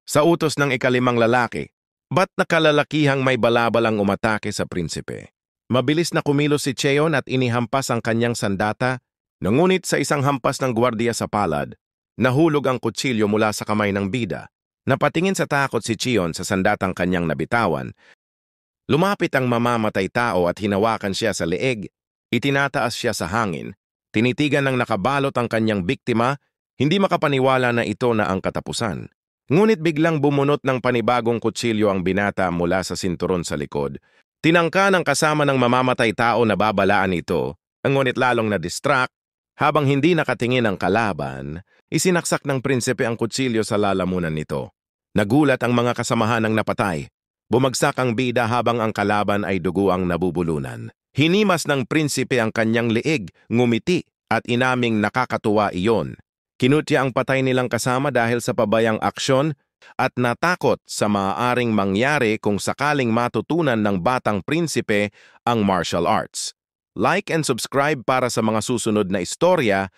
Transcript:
Sa utos ng ikalimang lalaki, ba't nakalalakihang may balabalang umatake sa prinsipe? Mabilis na kumilos si Cheon at inihampas ang kanyang sandata, ngunit sa isang hampas ng gwardiya sa palad, nahulog ang kutsilyo mula sa kamay ng bida. Napatingin sa takot si Cheon sa sandatang kanyang nabitawan. Lumapit ang mamamatay tao at hinawakan siya sa leeg. Itinataas siya sa hangin. Tinitigan ng nakabalot ang kanyang biktima, hindi makapaniwala na ito na ang katapusan. Ngunit biglang bumunot ng panibagong kutsilyo ang binata mula sa sinturon sa likod. Tinangka ng kasama ng mamamatay tao na babalaan ito, ngunit lalong na-distract. Habang hindi nakatingin ang kalaban, isinaksak ng prinsipe ang kutsilyo sa lalamunan nito. Nagulat ang mga kasamahan ng napatay. Bumagsak ang bida habang ang kalaban ay dugo ang nabubulunan. Hinimas ng prinsipe ang kanyang leeg, ngumiti at inaming nakakatuwa iyon. Kinutya ang patay nilang kasama dahil sa pabayang aksyon at natakot sa maaaring mangyari kung sakaling matutunan ng batang prinsipe ang martial arts. Like and subscribe para sa mga susunod na istorya